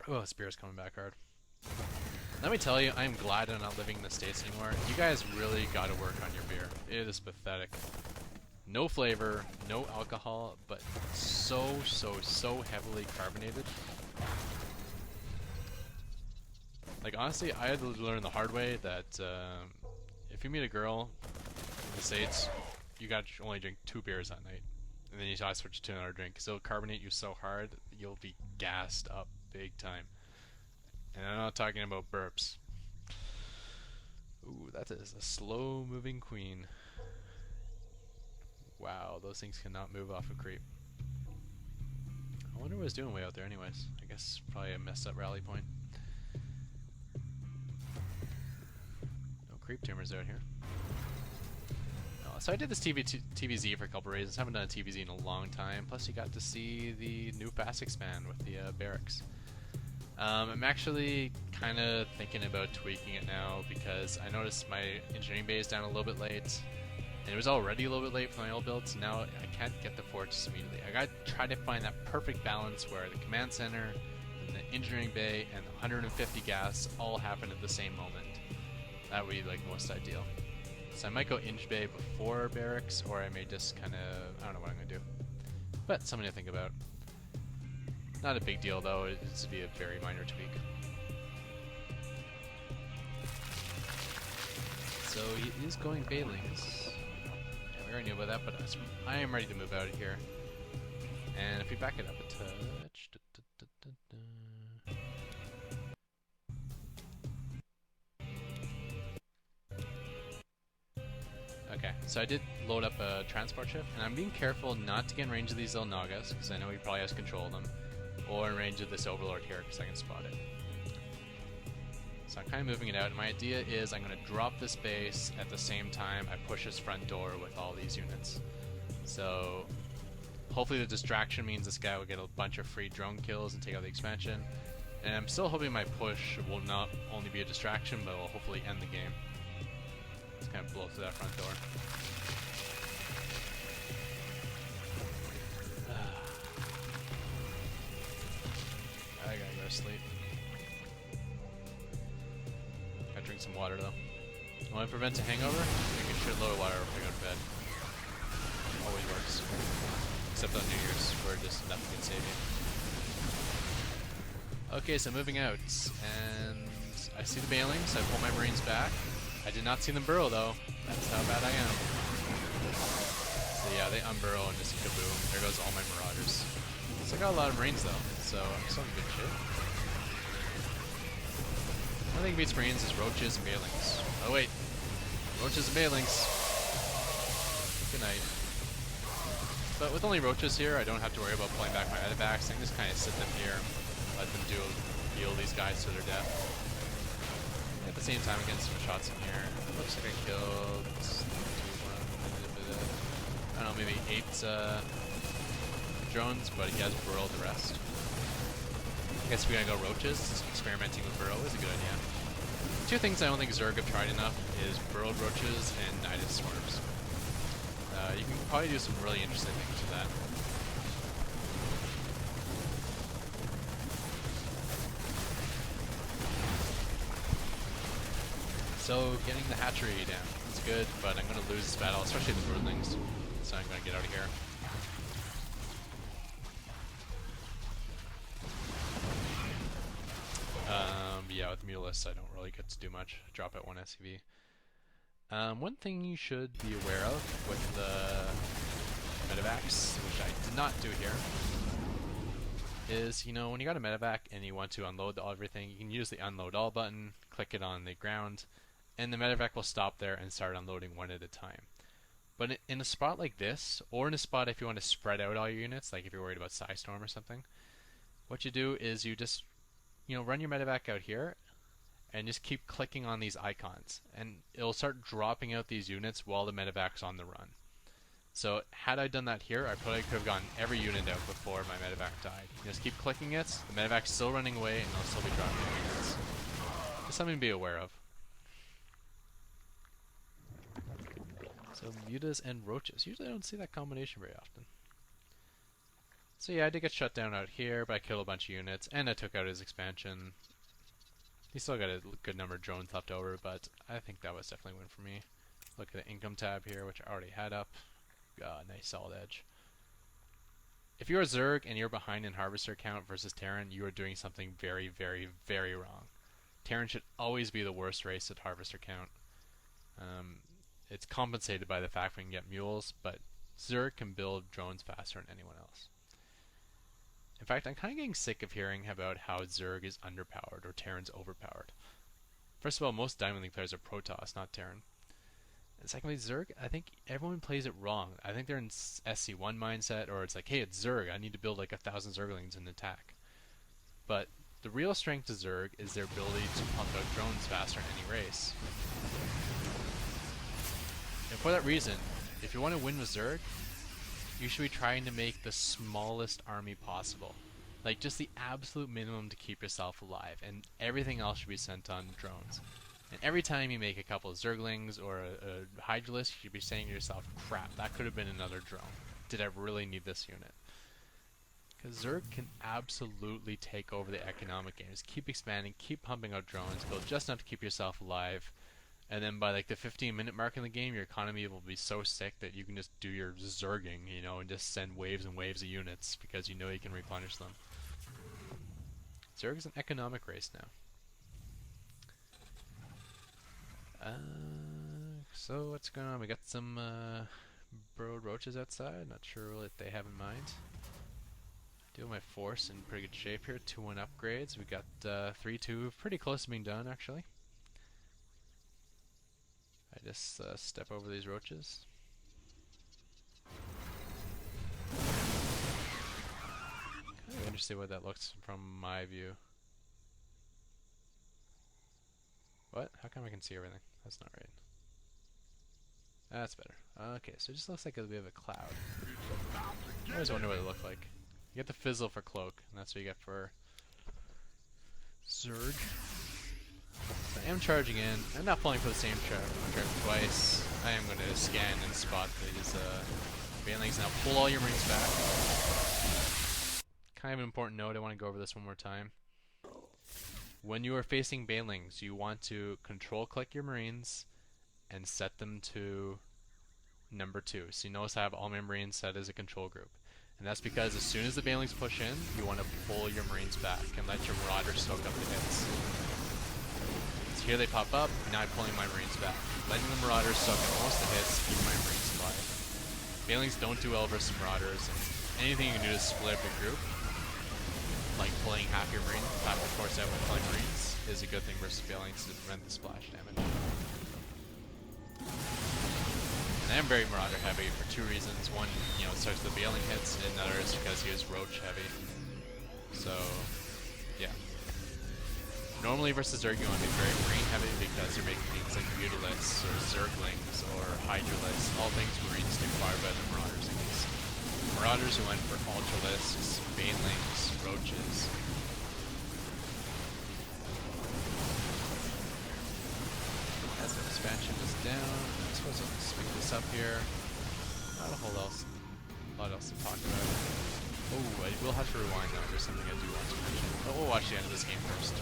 Oh, Spear's coming back hard. Let me tell you, I'm glad I'm not living in the States anymore. You guys really gotta work on your beer. It is pathetic. No flavor, no alcohol, but so heavily carbonated. Like, honestly, I had to learn the hard way that if you meet a girl in the States, you gotta only drink 2 beers that night. And then you gotta switch to another drink, because it'll carbonate you so hard, you'll be gassed up big time. And I'm not talking about burps. Ooh, that is a slow-moving queen. Wow, those things cannot move off a creep. I wonder what it's doing way out there anyways. I guess probably a messed up rally point. No creep tumors out here. No, so I did this TvZ for a couple reasons. Haven't done a TvZ in a long time. Plus you got to see the new fast expand with the barracks. I'm actually kind of thinking about tweaking it now because I noticed my engineering bay is down a little bit late. And it was already a little bit late for my old build, so now I can't get the fortress immediately. I gotta try to find that perfect balance where the command center, and the engineering bay, and the 150 gas all happen at the same moment. That would be like most ideal. So I might go Eng bay before barracks, or I may just kind of, I don't know what I'm gonna do. But something to think about. Not a big deal though, it's to be a very minor tweak. So he is going banelings. We already knew about that, but I am ready to move out of here. And if we back it up a touch... Okay, so I did load up a transport ship, and I'm being careful not to get in range of these little Nagas, because I know he probably has control of them, or in range of this Overlord here, because I can spot it. So I'm kind of moving it out, and my idea is I'm going to drop this base at the same time I push his front door with all these units. So hopefully the distraction means this guy will get a bunch of free drone kills and take out the expansion. And I'm still hoping my push will not only be a distraction, but will hopefully end the game. Let's kind of blow through that front door. I gotta go to sleep. Gotta drink some water though. Want to prevent a hangover? Drink a shitload of water before I go to bed. Always works. Except on New Year's, where just nothing can save you. Okay, so moving out, and I see the banelings. I pull my marines back. I did not see them burrow though. That's how bad I am. So yeah, they unburrow and just kaboom. There goes all my marauders. So I got a lot of marines though, so I'm still in good shape. One thing beats marines is roaches and banelings. Oh wait, roaches and banelings. Good night. But with only roaches here, I don't have to worry about pulling back my Medivacs. I can just kind of sit them here, let them heal these guys to their death. At the same time, getting some shots in here. Looks like I killed, I don't know, maybe 8 drones, but he has burrowed the rest. I guess we're gonna go roaches. Experimenting with burrow is a good idea. 2 things I don't think Zerg have tried enough is burrowed roaches and knighted swarms. You can probably do some really interesting things with that. So getting the hatchery down is good, but I'm going to lose this battle, especially the broodlings. So I'm going to get out of here. Yeah, with Mutalists I don't really get to do much. Drop at 1 SCV. One thing you should be aware of with the Medivacs, which I did not do here, is, you know, when you got a Medivac and you want to unload everything, you can use the unload all button, click it on the ground, and the Medivac will stop there and start unloading one at a time. But in a spot like this, or in a spot if you want to spread out all your units, like if you're worried about Psystorm or something, what you do is you just, you know, run your Medivac out here, and just keep clicking on these icons, and it'll start dropping out these units while the Medivac's on the run. So had I done that here, I probably could have gotten every unit out before my Medivac died. You just keep clicking it, the Medivac's still running away, and it'll still be dropping out units. Just something to be aware of. So mutas and roaches. Usually I don't see that combination very often. So yeah, I did get shut down out here, but I killed a bunch of units, and I took out his expansion. He still got a good number of drones left over, but I think that was definitely a win for me. Look at the income tab here, which I already had up. Nice solid edge. If you're a Zerg and you're behind in Harvester count versus Terran, you are doing something very, very, very wrong. Terran should always be the worst race at Harvester count. It's compensated by the fact we can get mules, but Zerg can build drones faster than anyone else. In fact, I'm kind of getting sick of hearing about how Zerg is underpowered or Terran's overpowered. First of all, most Diamond League players are Protoss, not Terran. And secondly, Zerg, I think everyone plays it wrong. I think they're in SC1 mindset, or it's like, hey, it's Zerg, I need to build like 1,000 Zerglings and attack. But the real strength of Zerg is their ability to pump out drones faster in any race. And for that reason, if you want to win with Zerg, you should be trying to make the smallest army possible. Like, just the absolute minimum to keep yourself alive, and everything else should be sent on drones. And every time you make a couple of Zerglings or a Hydralisk, you should be saying to yourself, crap, that could have been another drone. Did I really need this unit? Because Zerg can absolutely take over the economic game. Just keep expanding, keep pumping out drones, build just enough to keep yourself alive, and then by like the 15-minute mark in the game, your economy will be so sick that you can just do your Zerging, you know, and just send waves and waves of units because you know you can replenish them. Zerg is an economic race now. So what's going on? We got some burrowed roaches outside. Not sure what they have in mind. I do my force in pretty good shape here. 2-1 upgrades. We got 3-2, pretty close to being done actually. I just step over these roaches. Kind of interesting what that looks from my view. What? How come I can see everything? That's not right. That's better. Okay, so it just looks like a bit of a cloud. I always wonder what it looked like. You get the fizzle for cloak, and that's what you get for Zerg. So I am charging in. I'm not falling for the same trap twice. I am going to scan and spot these banelings. Now pull all your marines back. Kind of an important note. I want to go over this one more time. When you are facing banelings, you want to control click your marines and set them to number 2. So you notice I have all my marines set as a control group. And that's because as soon as the banelings push in, you want to pull your marines back and let your marauders soak up the hits. So here they pop up, now I'm pulling my marines back. Letting the marauders soak up most of the hits, keep my marines alive. Banelings don't do well versus marauders, and anything you can do to split up your group, like pulling half your force out with pulling marines, is a good thing versus banelings to prevent the splash damage. And I am very marauder heavy for 2 reasons. One, you know, it starts the bailing hits, and another is because he is roach heavy. So, yeah. Normally versus Zerg you want to be very marine heavy because you're making things like Mutalisks or Zerglings or Hydralisks, all things marines do far better than marauders in these. Marauders who went for Ultralisks, banelings, roaches. As the expansion is down, I suppose I'll just pick this up here. Not a whole lot else to talk about. Oh, I will have to rewind though. There's something I do want to mention. But we'll watch the end of this game first.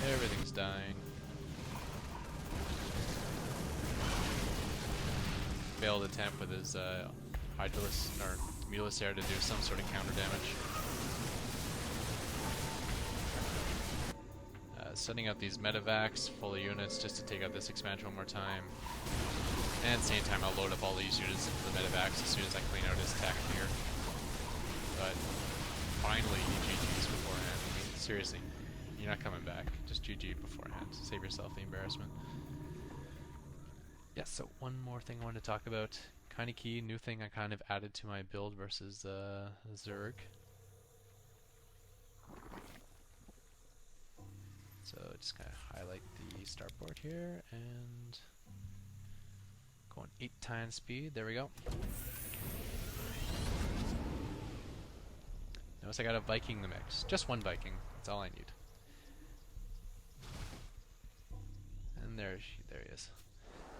Everything's dying. Failed attempt with his Hydralisk or Mutalisks there to do some sort of counter damage. Setting up these Medivacs full of units just to take out this expansion one more time. And at the same time, I'll load up all these units into the Medivacs as soon as I clean out his tech here. But finally, GG's beforehand. I mean, seriously, you're not coming back. Just GG beforehand. Save yourself the embarrassment. Yeah, so one more thing I wanted to talk about. Kind of key, new thing I kind of added to my build versus Zerg. So just kind of highlight the starport here and going 8 times speed. There we go. Notice I got a Viking in the mix. Just one Viking. That's all I need. And there he is.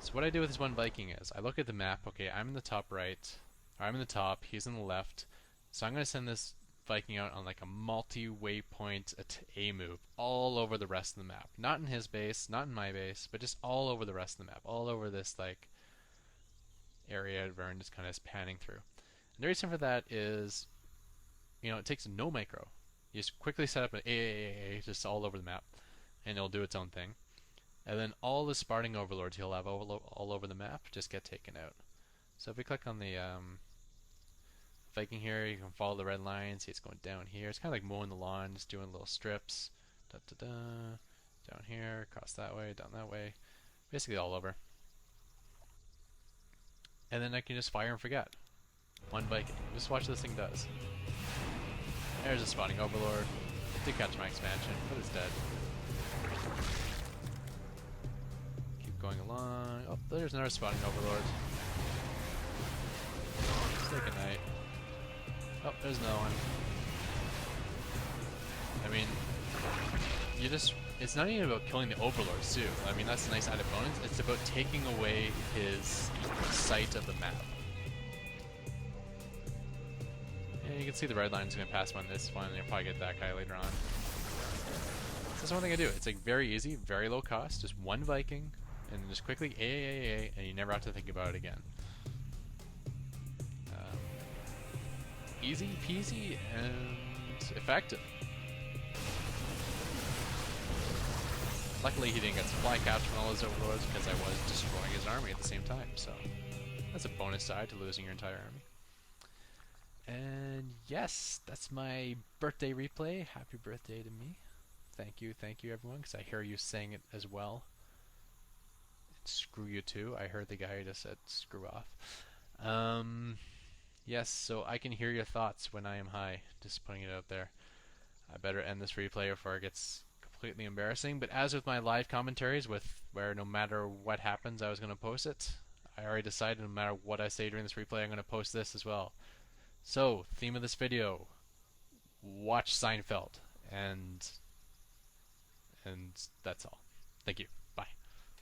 So what I do with this one Viking is I look at the map. Okay, I'm in the top right, or I'm in the top. He's in the left. So I'm going to send this Viking out on like a multi-waypoint A move all over the rest of the map. Not in his base, not in my base, but just all over the rest of the map, all over this like area Vern just kind of is panning through. And the reason for that is, it takes no micro. You just quickly set up an AAA just all over the map, and it'll do its own thing. And then all the Sparting overlords he'll have all over the map just get taken out. So if we click on the Viking here, you can follow the red line, see it's going down here. It's kind of like mowing the lawn, just doing little strips. Da, da, da, down here, across that way, down that way. Basically all over. And then I can just fire and forget. One Viking. Just watch what this thing does. There's a Spawning Overlord. Did catch my expansion, but it's dead. Keep going along. Oh, there's another Spawning Overlord. Say goodnight. Oh, there's another one. I mean, it's not even about killing the Overlords too. I mean, that's a nice added bonus. It's about taking away his sight of the map. And you can see the red line's going to pass him on this one, and you'll probably get that guy later on. So that's one thing I do. It's like very easy, very low cost, just one Viking, and just quickly A, and you never have to think about it again. Easy peasy and effective. Luckily he didn't get supply caps from all his overlords because I was destroying his army at the same time, so that's a bonus side to losing your entire army. And yes, that's my birthday replay. Happy birthday to me. Thank you everyone, because I hear you saying it as well. And screw you too. I heard the guy who just said screw off. Yes, so I can hear your thoughts when I am high. Just putting it out there. I better end this replay before it gets completely embarrassing. But as with my live commentaries, where no matter what happens, I was going to post it, I already decided no matter what I say during this replay, I'm going to post this as well. So, theme of this video, watch Seinfeld. And that's all. Thank you.